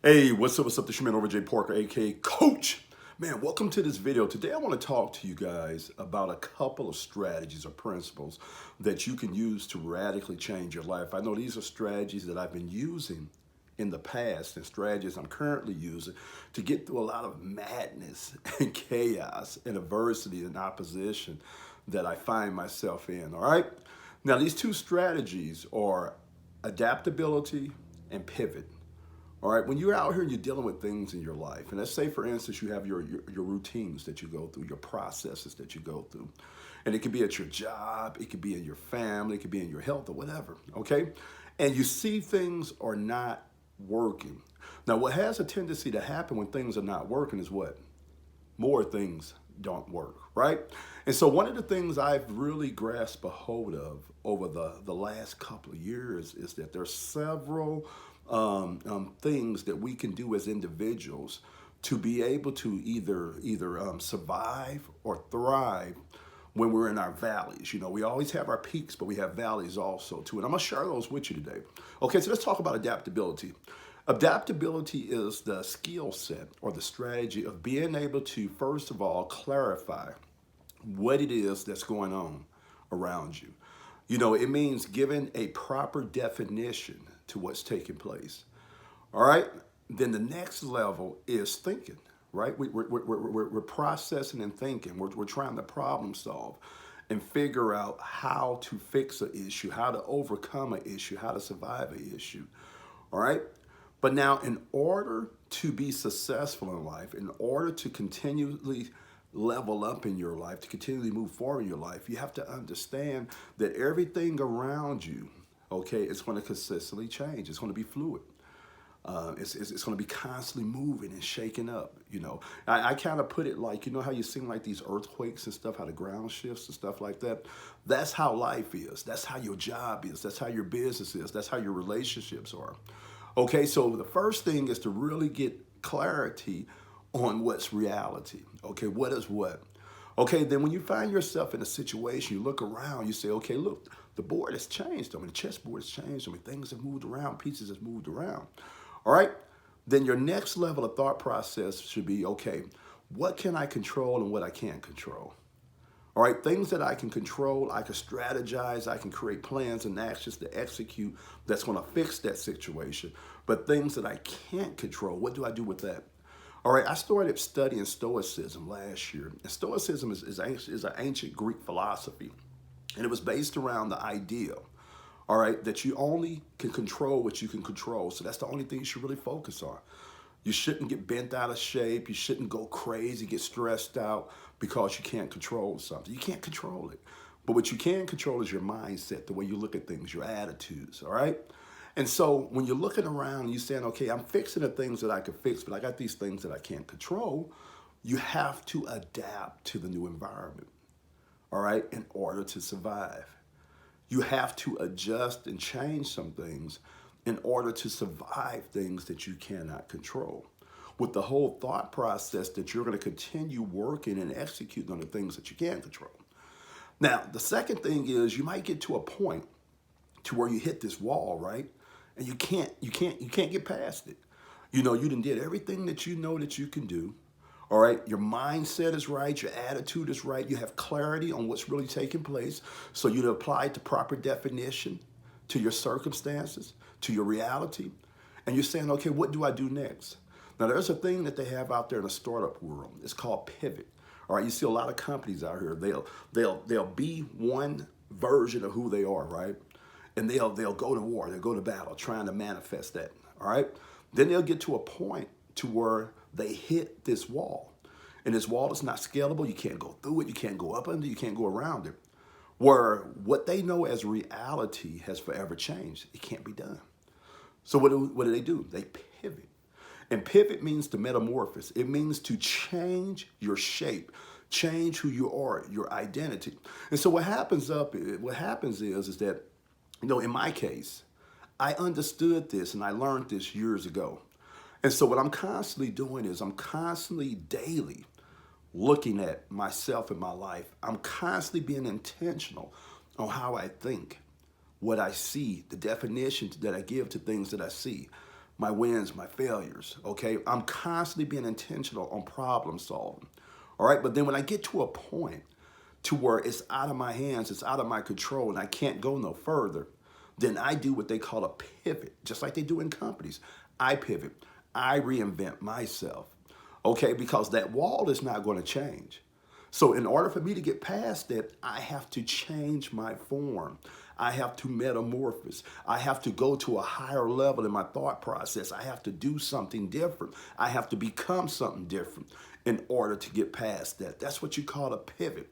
Hey, what's up? What's up? This your man over Jay Parker, aka Coach. Man, welcome to this video. Today I want to talk to you guys about a couple of strategies or principles that you can use to radically change your life. I know these are strategies that I've been using in the past and strategies I'm currently using to get through a lot of madness and chaos and adversity and opposition that I find myself in. All right. Now, these two strategies are adaptability and pivot. All right, when you're out here and you're dealing with things in your life, and let's say, for instance, you have your routines that you go through, your processes that you go through, and it could be at your job, it could be in your family, it could be in your health or whatever, okay? And you see things are not working. Now, what has a tendency to happen when things are not working is what? More things don't work, right? And so one of the things I've really grasped a hold of over the last couple of years is that there's several things that we can do as individuals to be able to either survive or thrive when we're in our valleys. You know, we always have our peaks, but we have valleys also too. And I'm gonna share those with you today. Okay, so let's talk about adaptability. Adaptability is the skill set or the strategy of being able to, first of all, clarify what it is that's going on around you. You know, it means giving a proper definition to what's taking place. All right? Then the next level is thinking, right? We're processing and thinking. We're trying to problem solve and figure out how to fix an issue, how to overcome an issue, how to survive an issue. All right? But now, in order to be successful in life, in order to continually level up in your life, to continually move forward in your life, you have to understand that everything around you, okay, is going to consistently change. It's going to be fluid. It's going to be constantly moving and shaking up. You know, I kind of put it like, you know how you sing like these earthquakes and stuff, how the ground shifts and stuff like that. That's how life is. That's how your job is. That's how your business is. That's how your relationships are. Okay, so the first thing is to really get clarity on what's reality. Okay, what is what? Okay, then when you find yourself in a situation, you look around, you say, okay, look, the board has changed. I mean, the chessboard has changed. I mean, things have moved around, pieces have moved around. All right, then your next level of thought process should be, okay, what can I control and what I can't control? All right, things that I can control, I can strategize, I can create plans and actions to execute that's going to fix that situation. But things that I can't control, what do I do with that? All right, I started studying Stoicism last year. And Stoicism is an ancient Greek philosophy. And it was based around the idea, all right, that you only can control what you can control. So that's the only thing you should really focus on. You shouldn't get bent out of shape. You shouldn't go crazy, get stressed out because you can't control something. You can't control it. But what you can control is your mindset, the way you look at things, your attitudes, all right? And so when you're looking around and you're saying, okay, I'm fixing the things that I can fix, but I got these things that I can't control, you have to adapt to the new environment, all right, in order to survive. You have to adjust and change some things in order to survive things that you cannot control. With the whole thought process that you're going to continue working and executing on the things that you can control. Now, the second thing is you might get to a point to where you hit this wall, right? And you can't get past it. You know, you done did everything that you know that you can do. All right, your mindset is right, your attitude is right, you have clarity on what's really taking place. So you apply the proper definition to your circumstances, to your reality, and you're saying, okay, what do I do next? Now, there's a thing that they have out there in the startup world. It's called pivot. All right, you see a lot of companies out here. They'll be one version of who they are, right? And they'll go to war, they'll go to battle, trying to manifest that. All right, then they'll get to a point to where they hit this wall, and this wall is not scalable. You can't go through it. You can't go up under. You can't go around it. Where what they know as reality has forever changed. It can't be done. So what do they do? They pivot. And pivot means to metamorphose. It means to change your shape, change who you are, your identity. And so what happens is that, you know, in my case, I understood this and I learned this years ago. And so what I'm constantly doing is I'm constantly daily looking at myself and my life. I'm constantly being intentional on how I think, what I see, the definitions that I give to things that I see. my wins, my failures, okay? I'm constantly being intentional on problem solving, all right? But then when I get to a point to where it's out of my hands, it's out of my control, and I can't go no further, then I do what they call a pivot, just like they do in companies. I pivot. I reinvent myself, okay? Because that wall is not going to change. So in order for me to get past that, I have to change my form. I have to metamorphose. I have to go to a higher level in my thought process. I have to do something different. I have to become something different in order to get past that. That's what you call a pivot.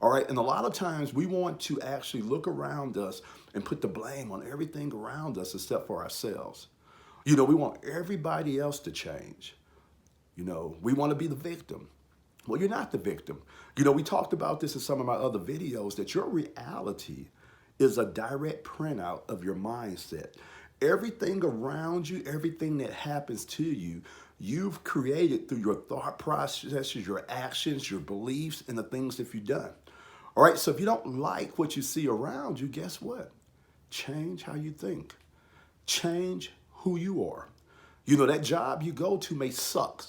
All right. And a lot of times we want to actually look around us and put the blame on everything around us except for ourselves. You know, we want everybody else to change. You know, we want to be the victim. Well, you're not the victim. You know, we talked about this in some of my other videos, that your reality is a direct printout of your mindset. Everything around you, everything that happens to you, you've created through your thought processes, your actions, your beliefs, and the things that you've done. All right, so if you don't like what you see around you, guess what? Change how you think. Change who you are. You know, that job you go to may suck.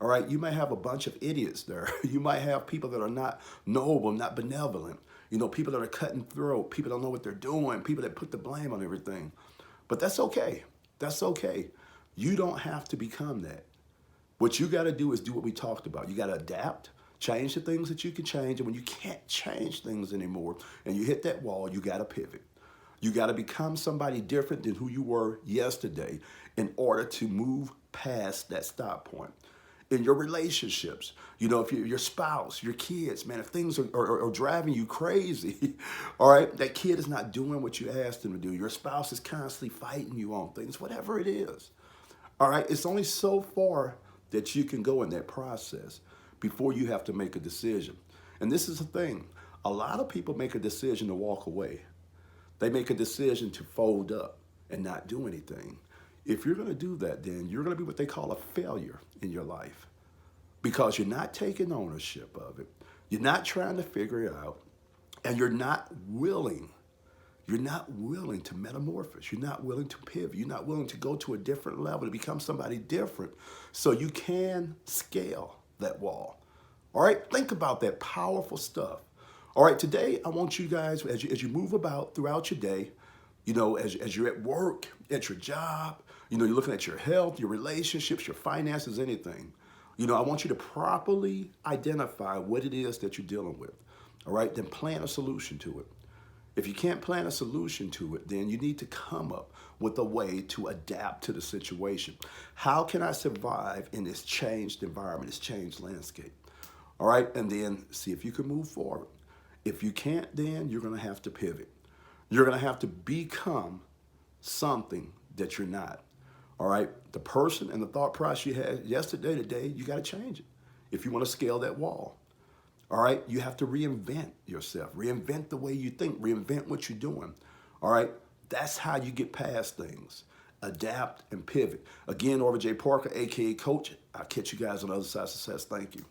All right, you may have a bunch of idiots there. You might have people that are not noble, not benevolent. You know, people that are cutting throat, people that don't know what they're doing, people that put the blame on everything. But that's okay. That's okay. You don't have to become that. What you got to do is do what we talked about. You got to adapt, change the things that you can change. And when you can't change things anymore and you hit that wall, you got to pivot. You got to become somebody different than who you were yesterday in order to move past that stop point. In your relationships, you know, if your spouse, your kids, man, if things are driving you crazy, all right, that kid is not doing what you asked them to do. Your spouse is constantly fighting you on things, whatever it is. All right, it's only so far that you can go in that process before you have to make a decision. And this is the thing. A lot of people make a decision to walk away. They make a decision to fold up and not do anything. If you're going to do that, then you're going to be what they call a failure in your life, because you're not taking ownership of it. You're not trying to figure it out, and you're not willing. You're not willing to metamorphose. You're not willing to pivot. You're not willing to go to a different level, to become somebody different so you can scale that wall. All right, think about that powerful stuff. All right, today I want you guys, as you move about throughout your day, you know, as you're at work, at your job, you know, you're looking at your health, your relationships, your finances, anything. You know, I want you to properly identify what it is that you're dealing with. All right, then plan a solution to it. If you can't plan a solution to it, then you need to come up with a way to adapt to the situation. How can I survive in this changed environment, this changed landscape? All right, and then see if you can move forward. If you can't, then you're going to have to pivot. You're going to have to become something that you're not. All right, the person and the thought process you had yesterday, today, you got to change it if you want to scale that wall. All right, you have to reinvent yourself, reinvent the way you think, reinvent what you're doing. All right, that's how you get past things. Adapt and pivot. Again, J. Parker, aka Coach. I'll catch you guys on the other side of success. Thank you.